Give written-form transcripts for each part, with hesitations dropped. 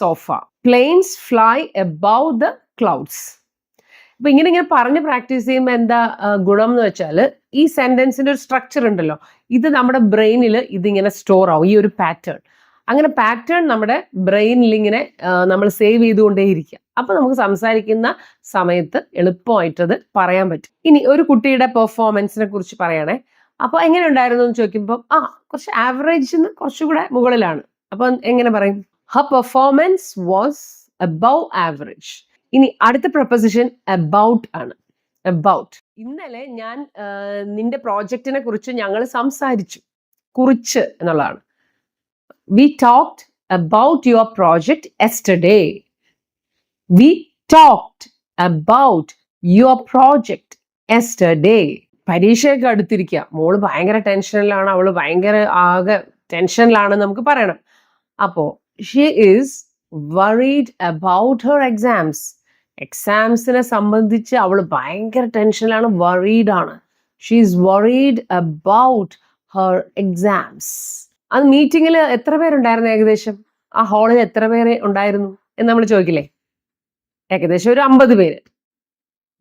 Sofa. Planes fly above the clouds. അപ്പൊ ഇങ്ങനെ പറഞ്ഞ് പ്രാക്ടീസ് ചെയ്യുമ്പോൾ എന്താ ഗുണം എന്ന് വെച്ചാൽ ഈ സെന്റൻസിന്റെ ഒരു സ്ട്രക്ചർ ഉണ്ടല്ലോ, ഇത് നമ്മുടെ ബ്രെയിനിൽ ഇതിങ്ങനെ സ്റ്റോർ ആവും, ഈ ഒരു പാറ്റേൺ. അങ്ങനെ പാറ്റേൺ നമ്മുടെ ബ്രെയിനിൽ ഇങ്ങനെ നമ്മൾ സേവ് ചെയ്തുകൊണ്ടേയിരിക്കുക. അപ്പൊ നമുക്ക് സംസാരിക്കുന്ന സമയത്ത് എളുപ്പമായിട്ടത് പറയാൻ പറ്റും. ഇനി ഒരു കുട്ടിയുടെ പെർഫോമൻസിനെ കുറിച്ച് പറയണേ. അപ്പൊ എങ്ങനെ ഉണ്ടായിരുന്നു എന്ന് ചോദിക്കുമ്പോൾ കുറച്ച് ആവറേജിന് കുറച്ചുകൂടെ മുകളിലാണ്. അപ്പൊ എങ്ങനെ പറയും? Har performance was above average. ഇനി അടുത്ത പ്രൊപ്പസിഷൻ അബൌട്ട് ആണ്. അബൌട്ട്. ഇന്നലെ ഞാൻ നിന്റെ പ്രോജക്റ്റിനെ കുറിച്ച് ഞങ്ങൾ സംസാരിച്ചു. കുറിച്ച് എന്നുള്ളതാണ്. We talked about your project yesterday. We talked about your project yesterday. പരീക്ഷയൊക്കെ അടുത്തിരിക്കുക. മോള് ഭയങ്കര ടെൻഷനിലാണ്, അവള് ഭയങ്കര ആകെ ടെൻഷനിലാണ് നമുക്ക് പറയണം. അപ്പോ she is worried about her exams. എക്സാംസിനെ സംബന്ധിച്ച് അവള് ഭയങ്കര ടെൻഷനിലാണ്, worried ആണ്. She is worried about her exams. അത് മീറ്റിങ്ങിൽ എത്ര പേരുണ്ടായിരുന്നു? ഏകദേശം ആ ഹാളിൽ എത്ര പേര് ഉണ്ടായിരുന്നു എന്ന് നമ്മൾ ചോദിക്കില്ലേ? ഏകദേശം ഒരു 50 പേര്.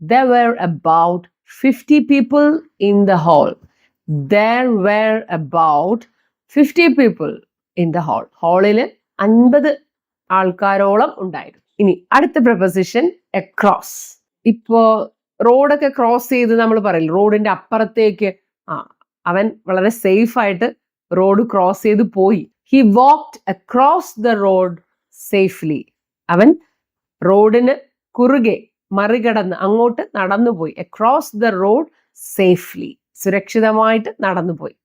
There were about 50 people in the hall. There were about 50 people in the hall. ഹാളിൽ 50 ആൾക്കാരോളം ഉണ്ടായിരുന്നു. ഇനി അടുത്ത പ്രൊപസിഷൻ across. ഇപ്പോ റോഡൊക്കെ ക്രോസ് ചെയ്ത് നമ്മൾ പറയില്ല, റോഡിന്റെ അപ്പുറത്തേക്ക്. അവൻ വളരെ സേഫ് ആയിട്ട് റോഡ് ക്രോസ് ചെയ്ത് പോയി. He walked across the road safely. അവൻ റോഡിന് കുറുകെ മറികടന്ന് അങ്ങോട്ട് നടന്നുപോയി. Across the road safely. സുരക്ഷിതമായിട്ട് നടന്നുപോയി.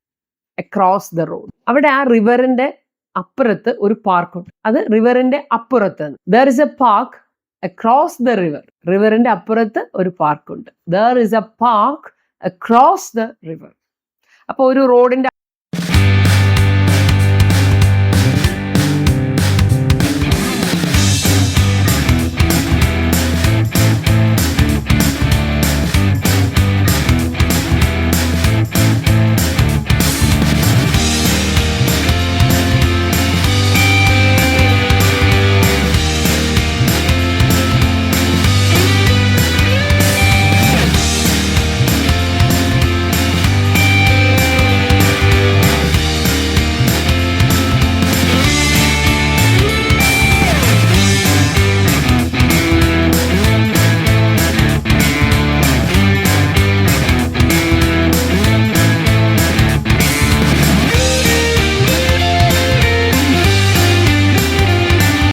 Across the road. അവിടെ ആ റിവറിന്റെ അപ്പുറത്ത് ഒരു പാർക്കുണ്ട്. അത് റിവറിന്റെ അപ്പുറത്ത്. There is a park across the river. റിവറിന്റെ അപ്പുറത്ത് ഒരു പാർക്കുണ്ട്. There is a park across the river. അപ്പൊ ഒരു റോഡിന്റെ